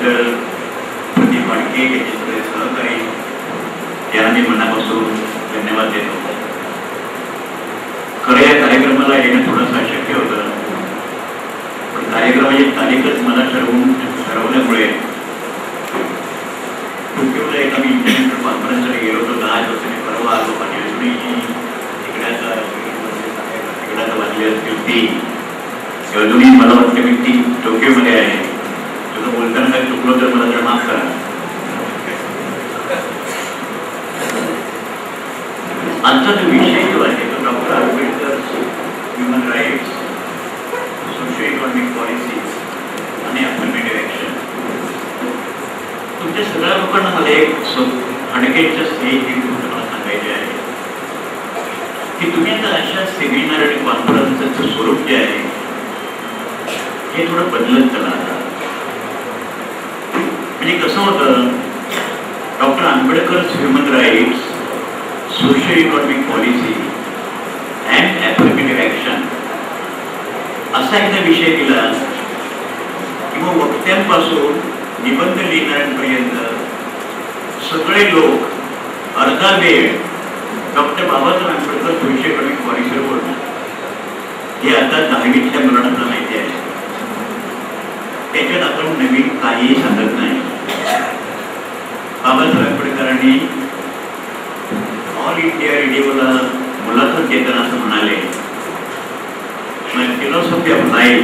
केल्याबद्दल प्रदीप वाडके यांच्याकडे सहकारी याला मी मनापासून धन्यवाद देतो. खरं या कार्यक्रमाला येणं थोडंसं अशक्य होतं, पण कार्यक्रमाची तारीखच मला ठरवल्यामुळे टोकियोला एका मी इंटरनॅशनल कॉन्फरन्ससाठी गेलो होतो. 10 वर्षांनी परवा आलो आणि अजूनही तिकडाचा वाजली असतील ती अजूनही मला वाटतं मी ती टोकियोमध्ये आहे. तुझं बोलताना काही चुकलो तर मला जर माफ करा. आजचा जो विषय जो आहे तो doctor Ambedkar human rights, social economic policies आणि अफर्मेटिव्ह ॲक्शन. तुमच्या सगळ्या लोकांना मला एक अडकेच्या स्टेज मला सांगायचे आहे की तुम्ही आता अशा सेमिनार आणि कॉन्फरन्सचं स्वरूप जे आहे हे थोडं बदलत चला. म्हणजे कसं होतं, doctor Ambedkar human rights, social economic policy and affirmative action असा एकदा विषय दिला किंवा वक्त्यांपासून निबंध लिहिणाऱ्यांपर्यंत सगळे लोक अर्धा वेळ doctor Babasaheb Ambedkar social economic पॉलिसीवर बोलणार. हे आता 10वीतल्या मुलांना माहिती आहे. त्याच्यात आपण नवीन काहीही सांगत नाही. बाबासाहेब आंबेडकरांनी ऑल इंडिया रेडिओला मुलाखत देताना असं म्हणाले, my philosophy of life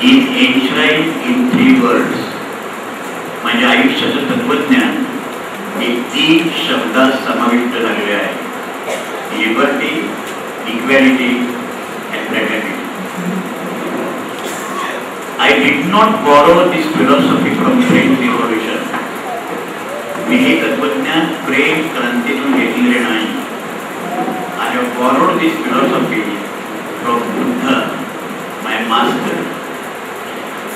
is enshrined in 3 words. माझ्या आयुष्याचं तत्वज्ञान हे 3 शब्दात समाविष्ट झालेले आहे: liberty, equality and fraternity. I did not borrow this philosophy from French Revolution. मी हे तत्वज्ञान फ्रेंच क्रांतीतून घेतलेले नाही. I have borrowed this philosophy from Buddha, my master.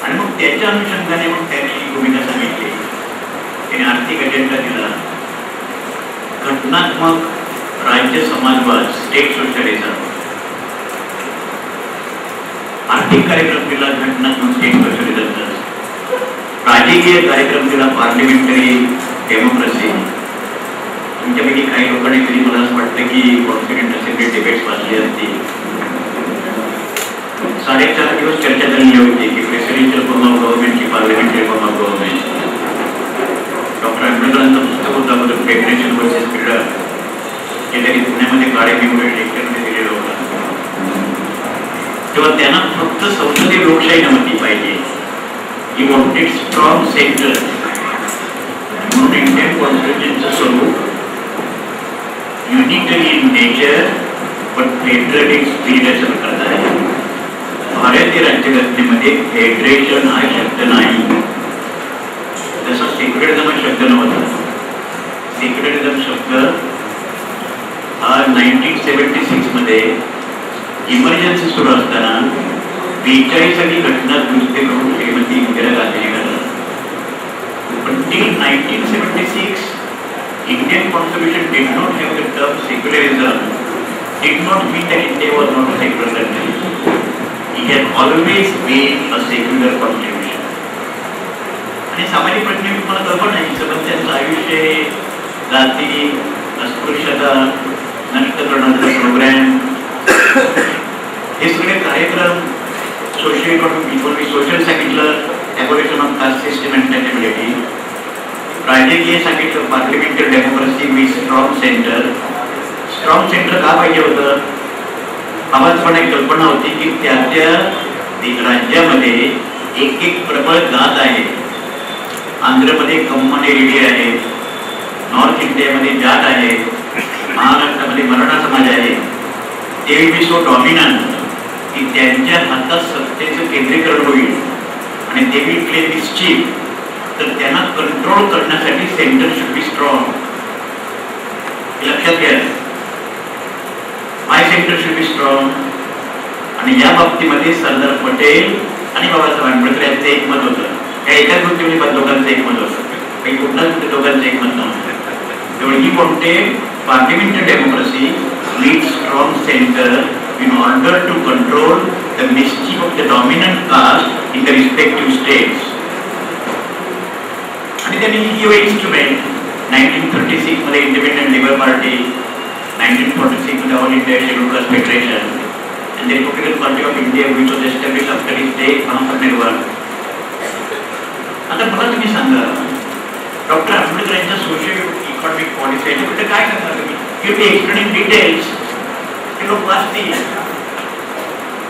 आणि मग त्याच्या अनुषंगाने मग त्यांनी ही भूमिका सांगितली. त्याने आर्थिक अजेंडा दिला, घटनात्मक राज्य समाजवाद, स्टेट सोशलिझम. आर्थिक कार्यक्रम दिला घटनात्मक स्टेट सोशलिझमचा. राजकीय कार्यक्रम दिला पार्लिमेंटरी डेमोक्रेसी. तुमच्यापैकी काही लोकांनी तरी मला असं वाटतं की कॉन्फिडंट असेंब्ली डिबेट्स वाचली असतील. 4.5 दिवस चर्चा झाली होती की प्रेसिडेन्शियल फॉर्म ऑफ गव्हर्नमेंट की parliamentary form of government. Doctor आंबेडकरांचं पुस्तक होतं बघा, फेडरेशन वर्सेस फ्रीडम, हे त्यांनी पुण्यामध्ये काळे मेमोरियल लेक्चरमध्ये दिलेलं होतं. तेव्हा त्यांना फक्त संसदीय लोकशाही नव्हती पाहिजे. He wanted strong centre. म्हणून इंडियन कॉन्स्टिट्यूशनचं स्वरूप युनिटरी इन नेचर पण फेडरल इन स्पिरिट अशा प्रकारचं आहे. भारतीय राज्यघटनेमध्ये फेडरेशन हा शब्द नाही. जसा सेक्युलरिझम हा शब्द नव्हता. सेक्युलरिझम शब्द हा 1976 मध्ये इमर्जन्सी सुरू असताना 42 घटना दुरुस्ती करून श्रीमती इंदिरा गांधी करतात. पण till 1976 Indian constitution did not have the term secularism, did not mean that India was not a secular country. It has always been a secular constitution. आणि सामाजिक प्रश्न तुम्हाला कल्पना आहे, सगळ्यांचं आयुष्य जाती, अस्पृश्यता नष्ट करण्याचा प्रोग्राम, हे सगळे कार्यक्रम सोशल इकॉनॉमिक सोशल सांगितलं, abolition of caste system and tenability. राजकीय सांगितलं, parliamentary democracy with strong centre. Strong centre का पाहिजे होतं? आवाज पण एक कल्पना होती की त्या राज्यामध्ये एक प्रबळ जात आहे. आंध्रमध्ये कम्मने रेड्डी आहे, नॉर्थ इंडियामध्ये जाट आहे, महाराष्ट्रामध्ये मराठा समाज आहे. ते विल बी सो डॉमिनंट की त्यांच्या हातात सत्तेचं केंद्रीकरण होईल आणि ते विल प्ले मिस्चीफ. तर त्यांना कंट्रोल करण्यासाठी सेंटर शुड बी स्ट्रॉंग. लक्षात घ्या, माय सेंटर शुड बी स्ट्रॉंग. आणि या बाबतीमध्ये सरदार पटेल आणि बाबासाहेब आंबेडकर यांचं एकमत होतं. या एकाच गोष्टीमध्ये दोघांचं एकमत होतं, काही कुठल्याच दोघांचं एकमत नव्हतं. त्यामुळे ही कोणते parliamentary democracy with strong centre in order to control the mischief of the dominant caste in the respective states. त्यांनी किंवा इन्स्ट्रुमेंट 1936 मध्ये इंडिपेंडेंट लेबर पार्टी, 1946 मध्ये all India scheduled caste federation and the Republican Party of India which was established after his death महापरिनिर्वाण. आता मला तुम्ही सांगा, doctor Ambedkar यांच्या social economic policy याच्याबद्दल काय करणार तुम्ही? You B explain in details. हे लोक वाचतील.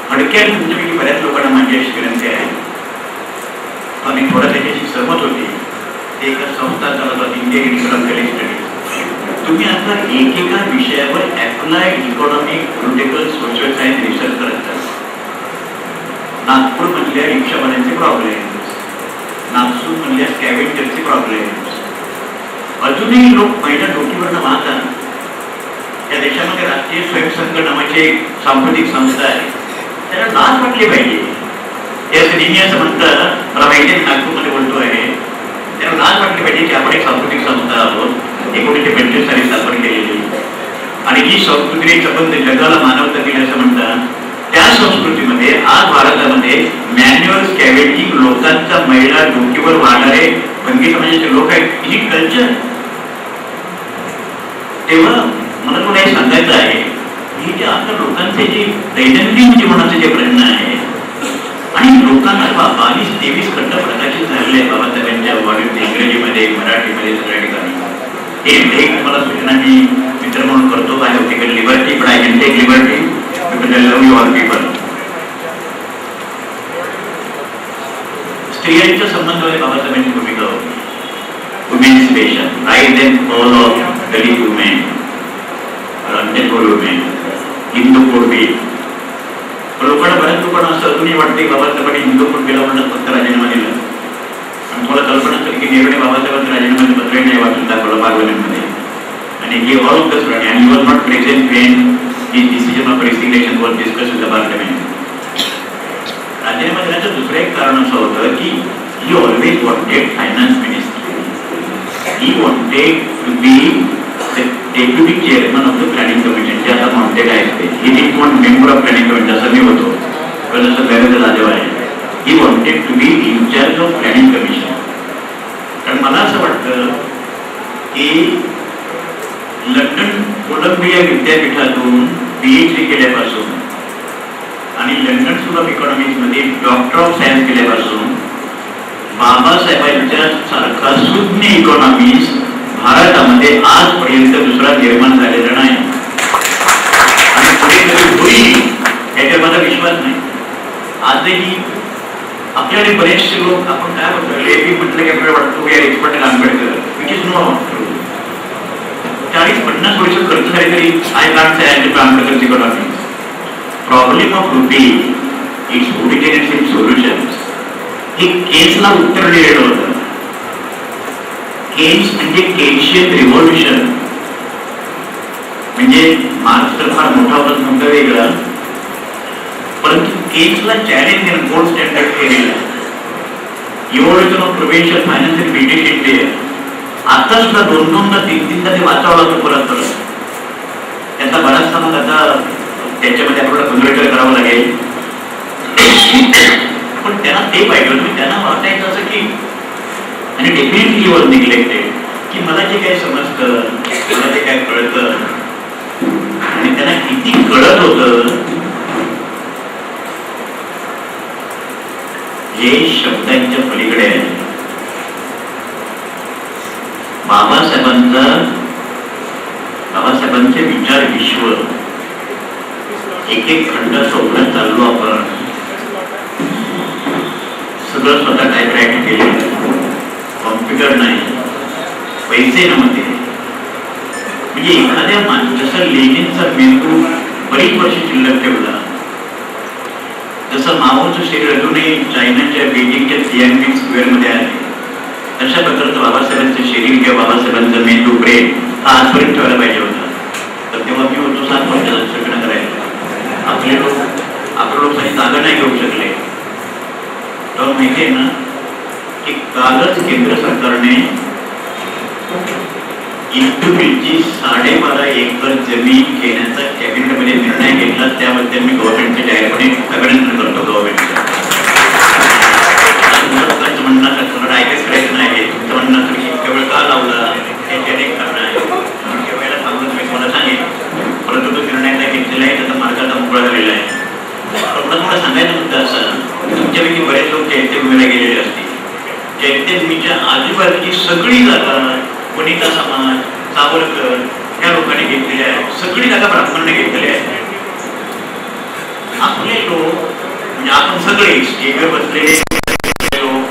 थोडक्यात तुमच्यापैकी बऱ्याच लोकांना माझी अशी विनंती आहे, आणि थोडा त्याच्याशी सहमत होती. ते एका संस्था चालवतात, इंडियन इकॉनॉमिकल स्टडीज. तुम्ही आता एकेका विषयावर applied economic, political, social science research करत आहात. नागपूर मधल्या रिक्षावाल्यांचे प्रॉब्लेम्स, नागपूर मधल्या स्कॅव्हेंजरचे प्रॉब्लेम्स अजूनही लोक महिला डोकीवरनं वाहतात. या देशामध्ये राष्ट्रीय स्वयंसंघ नावाची सांस्कृतिक संस्था आहे, त्याला लाज वाटली पाहिजे. ते असं नेहमी असं म्हणतात, मला माहिती आहे नागपूरमध्ये बोलतो आहे, त्याला लाज वाटली पाहिजे की आपण एक सांस्कृतिक संस्था आहोत 1945 साली स्थापन केलेली, आणि ही संस्कृतीने संबंध जगाला मानवता दिली असं म्हणतात. त्या संस्कृतीमध्ये आज भारतामध्ये मॅन्युअल स्कॅव्हेंजिंग लोकांचा महिला डोकीवर वाहणारे भंगी समाजाचे लोक आहेत. ही कल्चर. तेव्हा मला तुला हे सांगायचं आहे की जे आता लोकांचे जे दैनंदिन जीवनाचे जे प्रश्न आहे, आणि लोकांना 22-23 खंड प्रकाशित झालेले आहे बाबासाहेबांच्या वॉल्यूम, इंग्रजीमध्ये, मराठीमध्ये, सगळ्या ठिकाणी. एक मला सूचना मी मित्र म्हणून करतो, I have taken liberty, but I can take liberty because I love you all people. स्त्रियांच्या संबंधामध्ये बाबासाहेबांची भूमिका होती. Women's emancipation, right and fall of Dalit women, untouchable women, Hindu code bill. लोकांना बऱ्याच लोकांना असं अजूनही वाटते बाबासाहेबांनी हिंदू कोड बिला म्हणून फक्त राजीनामा दिला. आणि थोडा कल्पना कर की नेहमी बाबासाहेबांच्या राजीनामाचे पत्र नाही वाचून दाखवलं पार्लमेंटमध्ये, आणि he all of this and he was not present when his decision of resignation was discussed in the parliament. राजीनामा देण्याचं दुसरं एक कारण असं होतं की he always wanted finance ministry. He wanted to be the deputy chairman of the planning commission. जे आता म्हणते काय असते, he didn't want member of planning commission, जसं मी होतो, पण जसं बरेच राजेव आहे. He wanted to be in charge of planning commission. कारण मला असं वाटतं की लंडन कोलंबिया विद्यापीठातून PhD केल्यापासून आणि लंडन स्कूल ऑफ इकॉनॉमिक्स मध्ये डॉक्टर ऑफ सायन्स केल्यापासून बाबासाहेबांच्या सारखा सुज्ञ इकॉनॉमिस्ट भारतामध्ये आजपर्यंत दुसरा निर्माण झालेला नाही, आणि पुढे कधी होईल याच्यावर माझा विश्वास नाही. आजही आपल्याकडे बरेचसे लोक, आपण काय म्हणतो, लेबी म्हटलं की आपल्याला वाटतो की expert Ambedkar, which is no true. 40-50 वर्ष खर्च झाले तरी आय कांट से आंबेडकरची economics. Problem of rupee, its originates in solutions. हे केन्सला उत्तर दिलेलं होतं. केन्स म्हणजे केन्शियन रिव्हॉल्युशन. म्हणजे मार्क्स तर फार मोठा होता, नव्हतं वेगळा, परंतु केन्सला चॅलेंज केलं, गोल्ड स्टँडर्ड केलेला. Evolution of provincial finance in British India. आता सुद्धा 2-2दा 3-3दा ते वाचावं लागतं परत परत. त्याचा बराचसा मग आता त्याच्यामध्ये आपल्याला पुनर्विचार करावा लागेल. पण त्यांना ते पाहिजे होतं, त्यांना वाटायचं असं की, आणि डेफिनेटली वॉज निग्लेक्टेड, की मला जे काय समजतं, मला जे काय कळतं, आणि त्यांना किती कळत होतं हे शब्दांच्या पलीकडे आहे. बाबासाहेबांचे विचार विश्व एक खंड सोडण्यात चाललो आपण. सगळं स्वतः टाईपरायटिंग केलेलं, कॉम्प्युटर नाही, पैसे नव्हते. म्हणजे एखाद्या जसं लेनिनचा मेंदू बरीच वर्ष शिल्लक ठेवला, जसं माओचं शरीर अजूनही चायनाच्या बीजिंगच्या तियानमिन स्क्वेअरमध्ये आहे, अशा प्रकारचं बाबासाहेबांचं शरीर किंवा बाबासाहेबांचं मेंदू ब्रेन हा आजपर्यंत ठेवायला पाहिजे होता. तर तेव्हा मी होतो 7 वर्षाचा सगळं करायला. आपले लोक काही जागा नाही घेऊ शकले. तेव्हा माहिती आहे ना की कालच केंद्र सरकारने इंदुरीची 12.5 एकर जमीन घेण्याचा कॅबिनेटमध्ये निर्णय घेतला. त्याबद्दल मी गव्हर्नमेंटचे जाहीरपणे अभिनंदन करतो. गव्हर्नमेंटचं म्हणणं करायचं नाही, तुमचं म्हणणं जमीच्या आजूबाजूची सगळी जागा वनिता समाज, सावरकर या लोकांनी घेतलेली आहे. सगळी जागा ब्राह्मणांनी घेतलेली आहे. आपले लोक म्हणजे आपण सगळे स्टेजवर बसलेले लोक,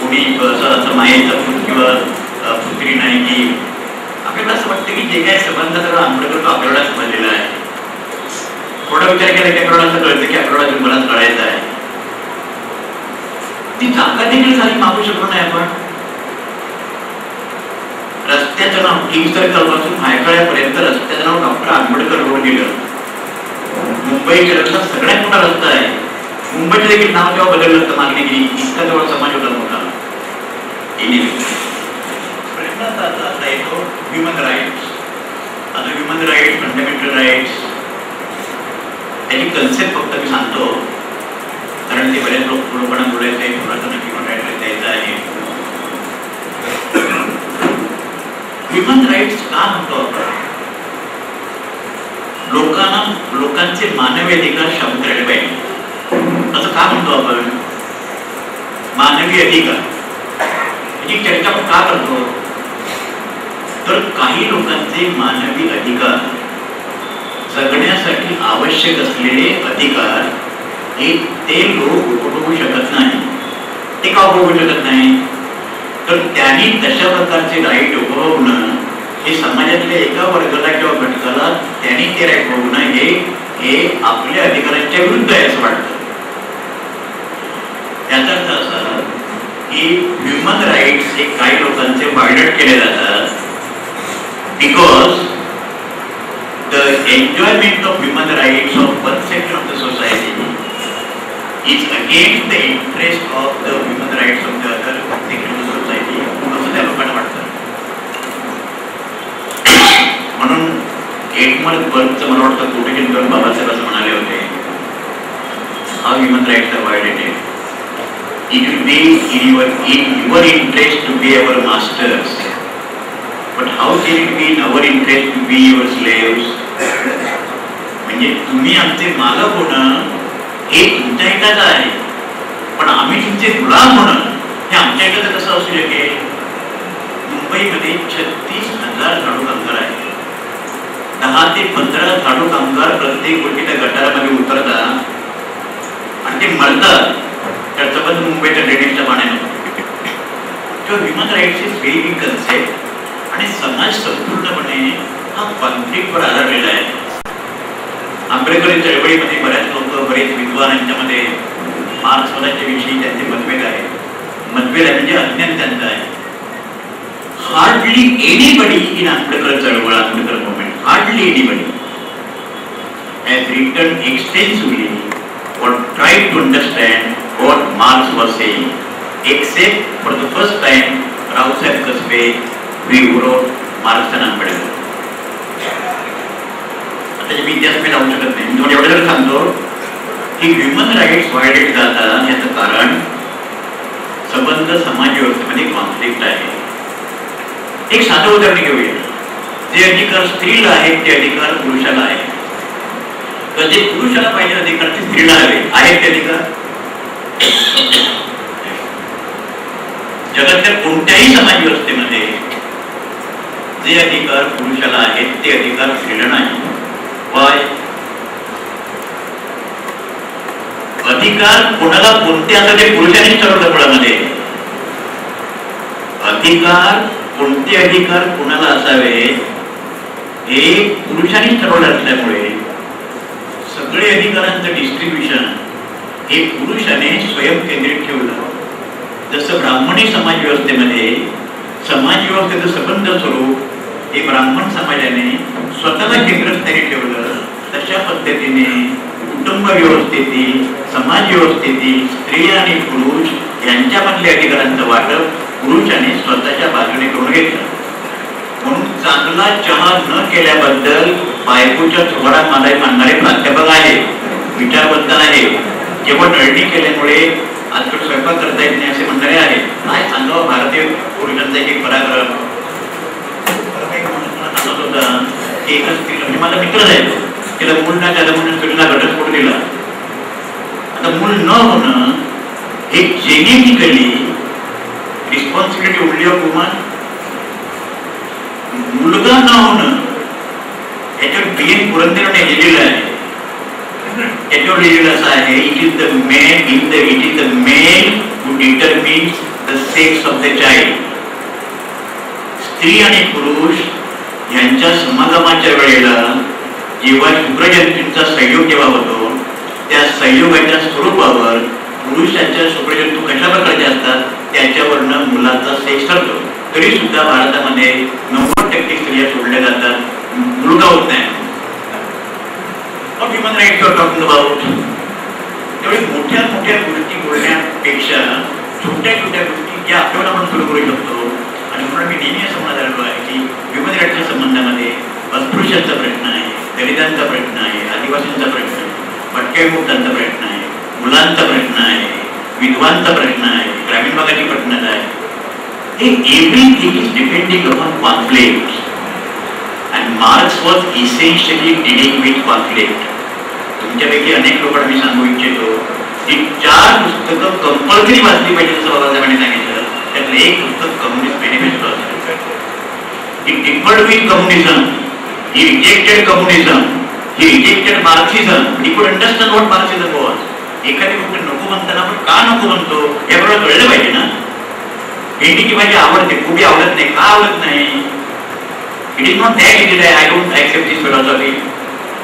कोणी असं मायेचा पूत किंवा पुत्री नाही की आपल्याला असं वाटतं की जे काय संबंध तर आंबेडकर आपल्याला समजलेला आहे. थोडा विचार केला की आपल्याला असं कळतं की आपल्याला मलाच कळायचं आहे. ती जागा देखील खाली मागू शकलो नाही आपण. रस्त्याचं नाव किंग सर्कल पासून भायखळ्यापर्यंत रस्त्याचं नाव डॉक्टर आंबेडकर रोड गेलं. मुंबई शहरातला सगळ्यात मोठा रस्ता आहे. मुंबईचं देखील नाव तेव्हा बदललं होतं मागणी केली. इतका जवळ समाज होता मोठा. आता येतो ह्युमन राईट्स. आता ह्युमन राईट्स, फंडामेंटल राईट्स याची कन्सेप्ट फक्त मी सांगतो, कारण ते बरेच लोक पूर्णपणे बोलायचं आहे. थोडंसं ह्युमन राईट्स द्यायचं आहे. ह्युमन राईट्स का म्हणतो आपण? लोकांचे मानवी अधिकार शब्द राहिले पाहिजे असं का म्हणतो आपण? मानवी अधिकार याची चर्चा आपण का करतो? तर काही लोकांचे मानवी अधिकार, जगण्यासाठी आवश्यक असलेले अधिकार हे ते लोक उपभोगू शकत नाही. ते का उपभोगू शकत नाही? तर त्यांनी तशा प्रकारचे राईट उपभोगणं हे समाजातल्या एका वर्गाला किंवा घटकाला त्यांनी ते राईट उपभोगणं हे आपल्या अधिकारांच्या विरुद्ध आहे असं वाटतं. याचा अर्थ असा की ह्युमन राईट्स हे काही लोकांचे वायलेट केले जातात because the enjoyment of human rights of one section of the society is against the interest of the human rights of the other section of the society असं त्या लोकांना वाटतं. म्हणून एकमत बर्थचं मला वाटतं कोटेशन बाबासाहेब असं म्हणाले होते, how human rights are violated. It will be in your interest to be our masters, but how can it be in our interest to be your slaves? म्हणजे तुम्ही आमचे मालक होणं हे तुमच्या हिताचं आहे, पण आम्ही तुमचे गुलाम होणं हे आमच्या हिताचं कसं असू शकेल? मुंबईमध्ये 36,000 झाडू कामगार आहेत. 10 ते 15 झाडू कामगार प्रत्येक गोष्टीच्या गटारामध्ये उतरतात आणि ते मरतात. त्याचा पण मुंबईच्या ड्रेनेजच्या पाण्यानं. Human rights is very big concept आणि समाज संपूर्णपणे हा कॉन्फ्लिक्टवर आधारलेला आहे. आंबेडकरी चळवळीमध्ये बऱ्याच लोक, बरेच विद्वान यांच्यामध्ये मार्क्सवादाच्या विषयी त्यांचे मतभेद आहे. मतभेद आहे म्हणजे अज्ञान त्यांचं आहे. हार्डली एनीबडी इन आंबेडकर चळवळ, Ambedkar movement, hardly anybody has written extensively or tried to understand what Marx was saying, except for the first time Rausaheb Kasbe, who wrote Marx and Ambedkar. आता मी इतिहास मी लावू शकत नाही. मी एवढं सांगतो की ह्युमन राईट्स व्हायलेट जातात याचं कारण संबंध समाज व्यवस्थेमध्ये कॉन्फ्लिक्ट आहे. एक साधं उदाहरण घेऊया. जे अधिकार स्त्रीला आहेत ते अधिकार पुरुषाला आहेत. तर जे पुरुषाला पाहिजे अधिकार ते स्त्रीला हवे आहेत ते अधिकार जगातल्या कोणत्याही समाज व्यवस्थेमध्ये जे अधिकार पुरुषाला आहेत ते अधिकार स्त्रीला नाही. अधिकार कोणाला कोणते असं ते पुरुषांनीच ठरवलं. मुळामध्ये अधिकार, कोणते अधिकार कोणाला असावे हे पुरुषांनीच ठरवलं असल्यामुळे सगळे अधिकारांचं डिस्ट्रीब्युशन हे पुरुषाने स्वयंकेंद्रित ठेवलं. जसं ब्राह्मणी समाज व्यवस्थेमध्ये समाज व्यवस्थेचं संबंध स्वरूप हे ब्राह्मण समाजाने स्वतःला केंद्रस्थानी ठेवलं, तशा पद्धतीने कुटुंब व्यवस्थेतील, समाज व्यवस्थेतील स्त्री आणि पुरुष यांच्यामधल्या अधिकारांचं वाटप पुरुषाने स्वतःच्या बाजूने करून घेतलं. म्हणून चांगला चहा न केल्याबद्दल बायकोच्या थोडा मालाय मानणारे प्राध्यापक आहे, विचारबद्ध आहे. जेव्हा नळणी केल्यामुळे आजकाल स्वयंपाक करता येत नाही असे म्हणणारे आहे. काय सांगावं भारतीय पुरुषांचा एक पराक्रम. एकच म्हणजे माझा मित्रच आहे, त्याला मूल ना त्याला म्हणून स्त्रीला घटस्फोट दिला. आता मूल न होणं हे genetically responsibility only of woman? मुलगा न होणं याच्यावर बी एन पुरंदरेने लिहिलेलं आहे. त्याच्यावर लिहिलेलं असं आहे, it is the male who determines the sex of the child. स्त्री आणि पुरुष यांच्या समागमाच्या वेळेला जेव्हा शुक्रजंतूंचा संयोग जेव्हा होतो, त्या संयोगाच्या स्वरूपावर पुरुषाच्या शुक्रजंतू कशा प्रकारचे असतात त्याच्यावरनं मुलाचा सेक्स ठरतो. तरी सुद्धा भारतामध्ये 90% स्त्रिया सोडल्या जातात, मुलगा होत नाही. Human rights are talking about. त्यामुळे मोठ्या मोठ्या गोष्टी बोलण्यापेक्षा छोट्या छोट्या गोष्टी ज्या आपल्याला आपण सुरू करू शकतो. आणि म्हणून मी नेहमी असं म्हणत आलेलो आहे की ह्युमन राईट्सच्या संबंधामध्ये अस्पृश्यांचा प्रश्न आहे, दलितांचा प्रश्न आहे, आदिवासींचा प्रश्न आहे, भटक्याविमुक्तांचा प्रश्न आहे, मुलांचा प्रश्न आहे, विधवांचा प्रश्न आहे, ग्रामीण भागाची प्रश्न आहे. Everything is depending upon conflict, and Marx was essentially dealing with conflict. तुमच्यापैकी अनेक लोकांना मी सांगू इच्छितो की 4 पुस्तकं कंपल्सरी वाचली पाहिजे असं बाबासाहेबांनी सांगितलं. त्यातलं एक पुस्तक कम्युनिस्ट मॅनिफेस्टो असेल. He differed with communism, he rejected communism, he rejected Marxism, but he could understand what Marxism was. एखादी गोष्ट नको म्हणताना आपण का नको म्हणतो याबरोबर कळलं पाहिजे ना. भेंडीची भाजी आवडते, कोबी आवडत नाही, का आवडत नाही? It is not that it is I don't accept this philosophy.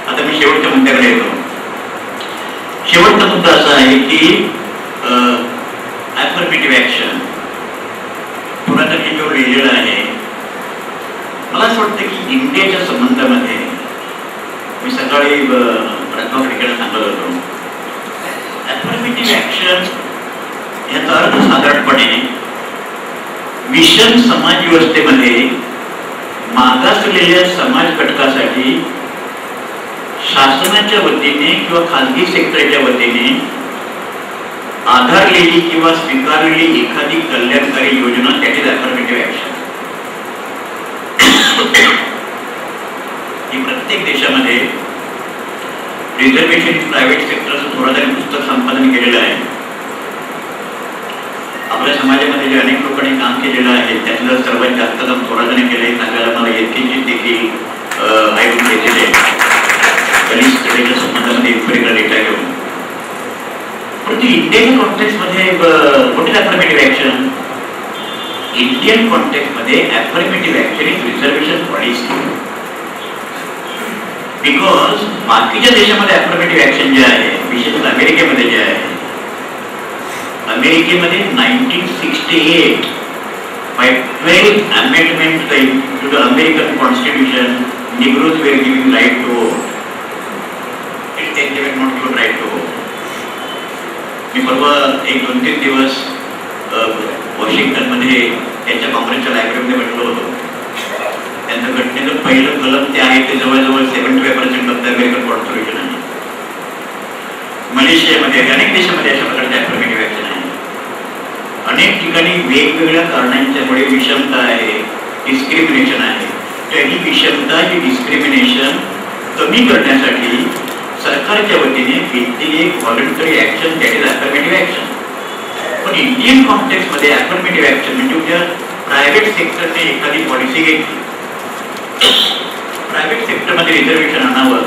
आता मी शेवटच्या मुद्द्याकडे येतो. शेवटचा मुद्दा असा आहे की अफर्मेटिव्ह ऍक्शन पुरातन याच्यावर लिहिलेलं आहे. मला असं वाटतं की इंडियाच्या संबंधामध्ये मी सकाळी प्रथम क्रिकेट सांगत होतो, अफर्मेटिव्ह ऍक्शन याचा अर्थ साधारणपणे विषम समाज व्यवस्थेमध्ये मागासलेल्या समाज घटकासाठी शासनाच्या वतीने किंवा खाजगी सेक्टरच्या वतीने आधारलेली किंवा स्वीकारलेली एखादी कल्याणकारी योजना त्याची अफर्मेटिव्ह ऍक्शन. ही प्रत्येक देशामध्ये रिझर्वेशन प्रायव्हेट सेक्टरचं थोडं पुस्तक संपादन केलेलं आहे. आपल्या समाजामध्ये जे अनेक लोकांनी काम केलेलं आहे त्यातलं सर्वात जास्त काम थोराताने केलंय सांगायला मला येथील देखील ऐकून घेतलेले बलिष्ठतेच्या संबंधामध्ये इन्फरिकल डेटा घेऊन. परंतु इंडियन कॉन्टेक्स्टमध्ये what is affirmative action? Indian कॉन्टेक्स्टमध्ये affirmative action is reservation policy. Because बाकीच्या देशामध्ये अफर्मेटिव्ह ऍक्शन जे आहे, विशेषतः अमेरिकेमध्ये जे आहे, अमेरिकेमध्ये 1968 by 12th amendment to the American Constitution, Negroes were given right to vote. They were not given right to vote. मी परवा 1-2-3 दिवस वॉशिंग्टनमध्ये त्यांच्या काँग्रेसच्या लायब्ररीमध्ये भेटलो होतो. त्यांचं घटनेचं पहिलं कलम ते आहे ते जवळजवळ 75% ऑफ द अमेरिकन कॉन्स्टिट्यूशन आहे. मलेशियामध्ये अनेक देशामध्ये अशा प्रकारचे अफर्मेटिव्ह ऍक्शन आहे. अनेक ठिकाणी वेगवेगळ्या कारणांच्यामुळे विषमता आहे, डिस्क्रिमिनेशन आहे. तर ही विषमता, ही डिस्क्रिमिनेशन कमी करण्यासाठी सरकारच्या वतीने घेतलेली एक voluntary action that is affirmative action. पण इंडियन कॉन्टेक्स्टमध्ये अफर्मेटिव्ह ऍक्शन म्हणजे उद्या प्रायव्हेट सेक्टरने एखादी पॉलिसी घेतली, प्रायव्हेट सेक्टरमध्ये रिझर्वेशन आणावं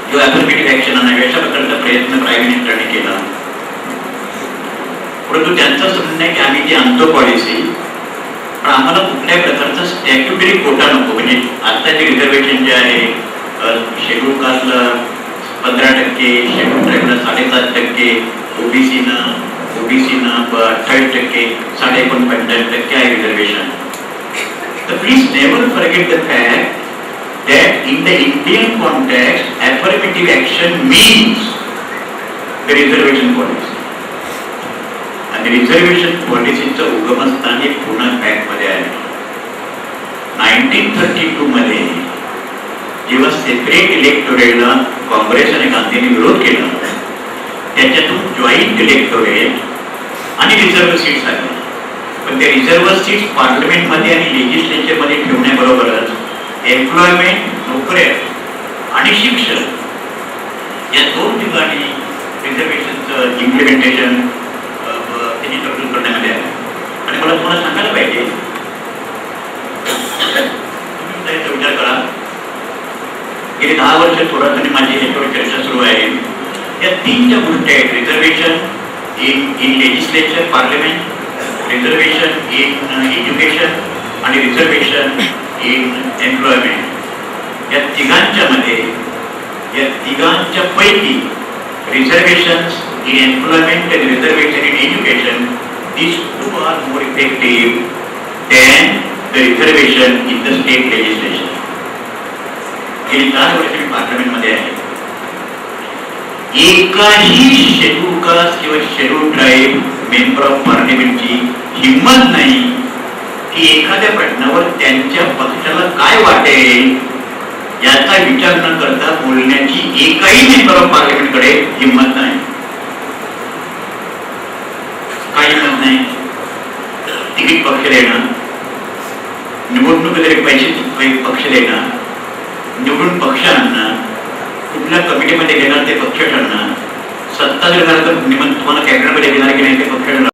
किंवा अफर्मेटिव्ह ऍक्शन आणावे अशा प्रकारचा प्रयत्न प्राईम मिनिस्टरने केला. परंतु त्यांचं असं म्हणणं आहे की आम्ही ती आणतो पॉलिसी, पण आम्हाला कुठल्याही प्रकारचा स्टॅट्युटरी कोटा नको. म्हणजे आत्ताचे रिझर्वेशन जे आहे शेड्यूल कास्टला 15%, शेड्यूल ट्राईबला 7.5%, ओबीसीनं 28%, 49% आहे रिझर्वेशन. तर please never forget the fact that in the Indian context affirmative action means the reservation policy. आणि रिझर्वेशन पॉलिसीचं उगमस्थान हे पुणे पॅक्टमध्ये आहे. 1932 मध्ये जेव्हा सेपरेट इलेक्टोरेटला काँग्रेस आणि गांधींनी विरोध केला, त्याच्यातून जॉईंट इलेक्टोरेट आणि रिझर्व्ह सीट्स आले. पण त्या रिझर्व्ह सीट्स पार्लमेंटमध्ये आणि लेजिस्लेचरमध्ये ठेवण्याबरोबरच एम्प्लॉयमेंट, नोकऱ्या आणि शिक्षण या 2 ठिकाणी रिझर्वेशनचं इम्प्लिमेंटेशन त्यांनी तरतूद करण्यामध्ये आलं. आणि मला तुम्हाला सांगायला पाहिजे. तुम्ही त्याचा विचार करा. गेली 10 वर्ष थोरात माझी याच्यावर चर्चा सुरू आहे. या 3 ज्या गोष्टी आहेत, reservation in legislature parliament, reservation in education आणि रिझर्वेशन इन एम्प्लॉयमेंट, या तिघांच्या पैकी reservations in employment and reservation in education, these two are more effective than the reservation in the state legislation. गेली 4 वर्ष मी पार्लमेंट मध्ये आहे. एकाही शेड्यूल कास्ट किंवा शेड्यूल ट्राईब मेंबर ऑफ पार्लमेंटची हिंमत नाही की एखाद्या प्रश्नावर त्यांच्या पक्षाला काय वाटेल याचा विचार न करता बोलण्याची एकही मेंबर ऑफ पार्लमेंटकडे हिंमत नाही. काय हिंमत नाही? तिकीट पक्ष देणं, निवडणुकीत पैसे पक्ष देणं, निवडून पक्ष आणणं, कुठल्या कमिटीमध्ये घेणार ते पक्ष ठरणं, सत्ता जर तुम्हाला कॅबिनेटमध्ये घेणार की नाही ते पक्ष ठरणं.